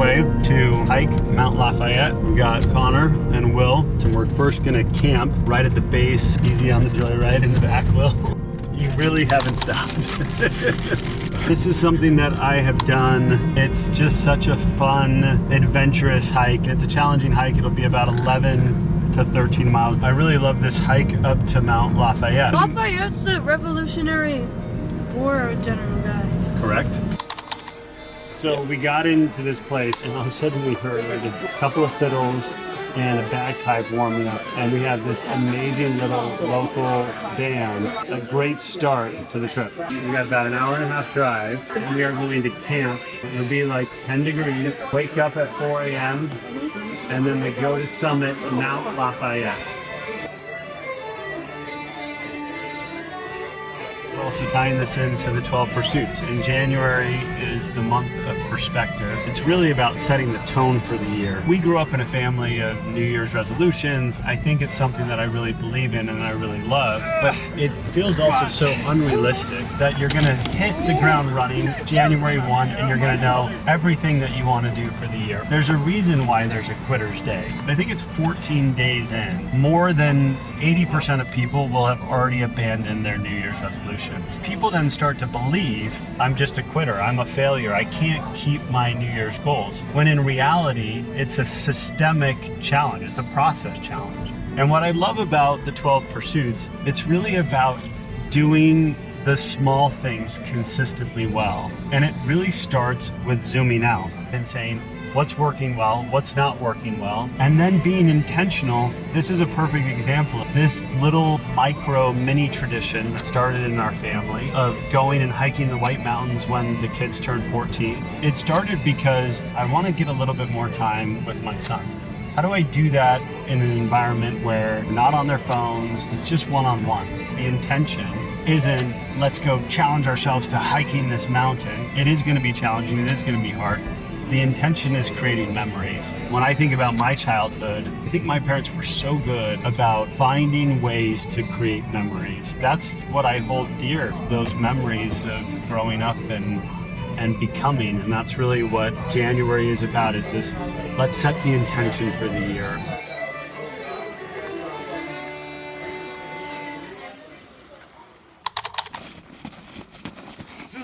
way to hike Mount Lafayette. We got Connor and Will, and we're first gonna camp right at the base, easy on the joyride in the back, Will. You really haven't stopped. This is something that I have done. It's just such a fun, adventurous hike. It's a challenging hike. It'll be about 11 to 13 miles. I really love this hike up to Mount Lafayette. Lafayette's the Revolutionary War general guy. Correct. So we got into this place and all of a sudden we heard a couple of fiddles and a bagpipe warming up, and we have this amazing little local band. A great start to the trip. We got about an hour and a half drive, and we are going to camp. It'll be like 10 degrees, wake up at 4 a.m., and then we go to summit Mount Lafayette. We're also tying this into the 12 pursuits. And January is the month of perspective. It's really about setting the tone for the year. We grew up in a family of New Year's resolutions. I think it's something that I really believe in and I really love, but it feels also so unrealistic that you're gonna hit the ground running January 1 and you're gonna know everything that you wanna do for the year. There's a reason why there's a quitter's day. I think it's 14 days in. More than 80% of people will have already abandoned their New Year's resolutions. People then start to believe, I'm just a quitter, I'm a failure, I can't keep my New Year's goals. When in reality, it's a systemic challenge, it's a process challenge. And what I love about the 12 pursuits, it's really about doing the small things consistently well. And it really starts with zooming out and saying, what's working well, what's not working well, and then being intentional. This is a perfect example. This little micro mini tradition that started in our family of going and hiking the White Mountains when the kids turned 14. It started because I want to get a little bit more time with my sons. How do I do that in an environment where they're not on their phones, it's just one-on-one? The intention isn't, let's go challenge ourselves to hiking this mountain. It is going to be challenging, it is going to be hard. The intention is creating memories. When I think about my childhood, I think my parents were so good about finding ways to create memories. That's what I hold dear, those memories of growing up and becoming. And that's really what January is about, is this, let's set the intention for the year.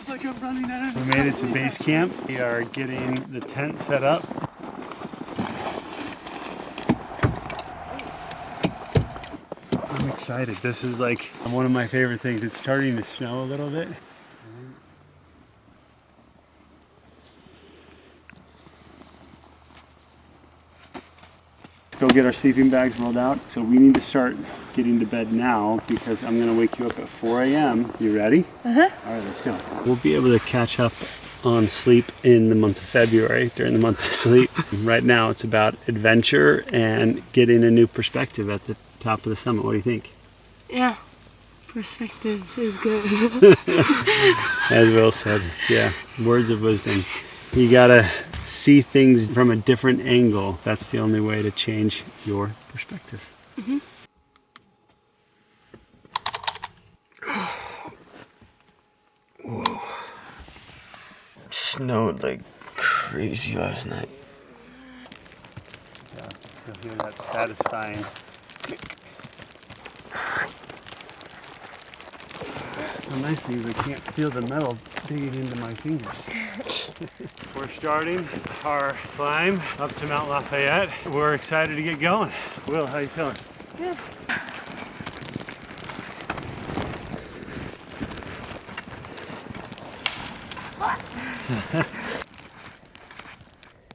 Like I'm running out of... We made it to base camp. We are getting the tent set up. I'm excited. This is like one of my favorite things. It's starting to snow a little bit. Let's go get our sleeping bags rolled out. So we need to start getting to bed now because I'm gonna wake you up at 4 a.m. You ready? Uh-huh. All right, let's do it. We'll be able to catch up on sleep in the month of February, during the month of sleep. Right now it's about adventure and getting a new perspective at the top of the summit. What do you think? Yeah, perspective is good. As Will said, yeah, words of wisdom. You gotta see things from a different angle. That's the only way to change your perspective. Mm-hmm. Whoa. It snowed like crazy last night. Yeah, you'll hear that satisfying. The nice thing is I can't feel the metal digging into my fingers. We're starting our climb up to Mount Lafayette. We're excited to get going. Will, how you feeling? Good.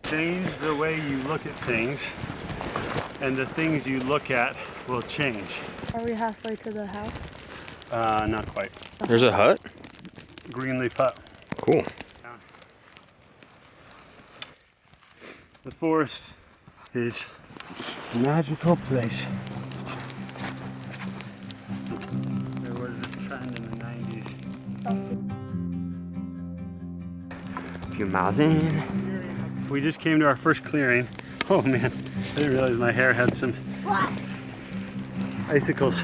Change the way you look at things, and the things you look at will change. Are we halfway to the house? Not quite. There's a hut? Greenleaf hut. Cool. The forest is a magical place. There was this trend in the 90s. A few miles in. We just came to our first clearing. Oh man, I didn't realize my hair had some icicles.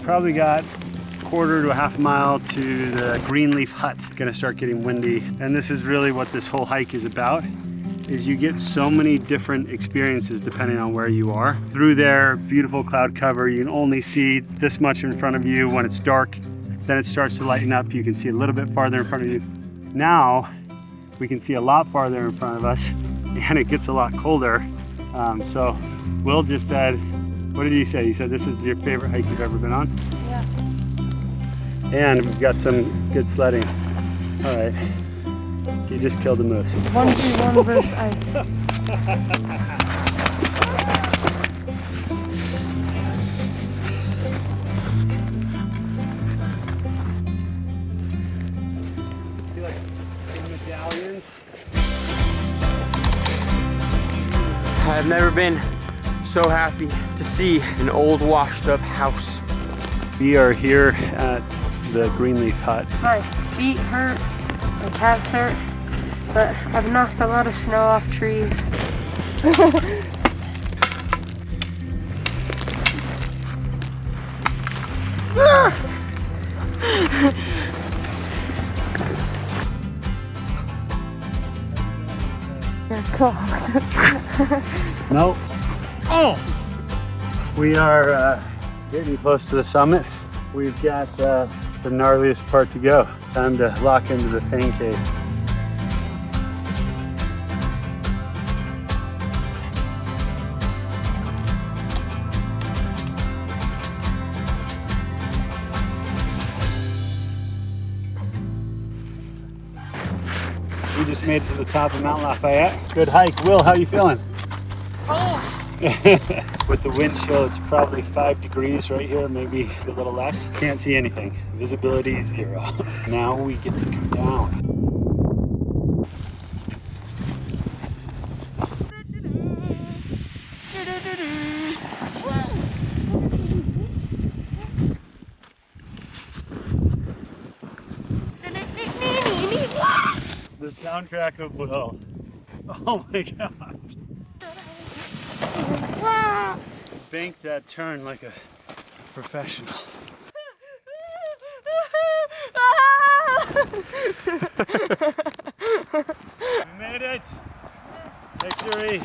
Probably got a quarter to a half mile to the Greenleaf hut. Gonna start getting windy. And this is really what this whole hike is about. is you get so many different experiences depending on where you are. Through there, beautiful cloud cover, you can only see this much in front of you. When it's dark, then it starts to lighten up. You can see a little bit farther in front of you. Now, we can see a lot farther in front of us, and it gets a lot colder. So Will just said, what did you say? You said this is your favorite hike you've ever been on? Yeah. And we've got some good sledding. All right, you just killed a moose. 1v1 versus ice. I've never been so happy to see an old washed up house. We are here at the Greenleaf Hut. My feet hurt, my calves hurt, but I've knocked a lot of snow off trees. Cool. Nope. Oh! We are getting close to the summit. We've got the gnarliest part to go. Time to lock into the pain cave. We just made it to the top of Mount Lafayette. Good hike. Will, how you feeling? Oh. With the wind chill, it's probably 5 degrees right here, maybe a little less. Can't see anything. Visibility 0. Now we get to come down. The soundtrack of Will. Oh my gosh. Bank that turn like a professional. We made it! Victory!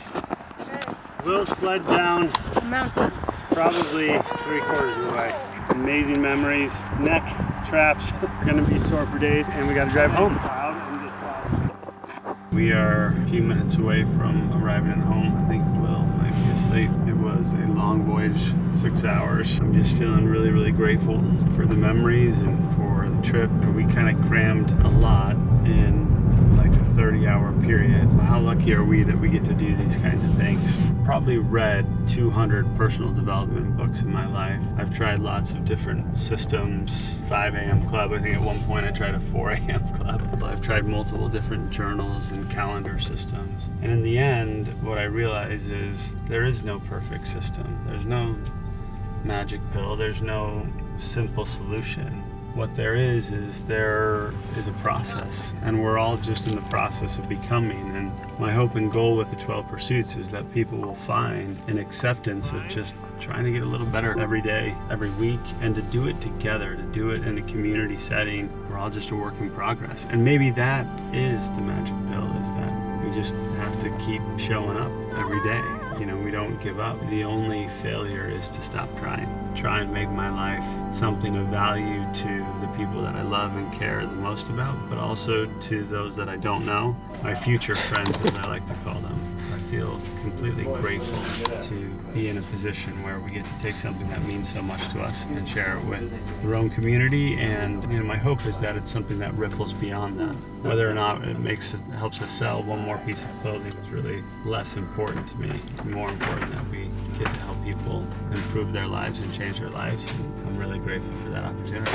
Will sled down Mountain. probably 3/4 of the way. Amazing memories. Neck traps are gonna be sore for days, and we gotta drive home. We are a few minutes away from arriving at home. I think Will might be asleep. It was a long voyage, 6 hours. I'm just feeling really, really grateful for the memories and for the trip. We kind of crammed a lot in like a 30-hour period. How lucky are we that we get to do these kinds of things? Probably read 200 personal development books in my life. I've tried lots of different systems. 5 a.m. club. I think at one point I tried a 4 a.m. club. I've tried multiple different journals and calendar systems. And in the end, what I realize is there is no perfect system. There's no magic pill. There's no simple solution. What there is a process, and we're all just in the process of becoming. And my hope and goal with the 12 Pursuits is that people will find an acceptance of just trying to get a little better every day, every week, and to do it together, to do it in a community setting. We're all just a work in progress. And maybe that is the magic pill, is that we just have to keep showing up every day. You know, we don't give up. The only failure is to stop trying. Try and make my life something of value to the people that I love and care the most about, but also to those that I don't know, my future friends, as I like to call them. I feel completely grateful to be in a position where we get to take something that means so much to us and share it with the Rhone community, and my hope is that it's something that ripples beyond that. Whether or not it helps us sell one more piece of clothing is really less important to me. It's more important that we get to help people improve their lives and change their lives, and I'm really grateful for that opportunity.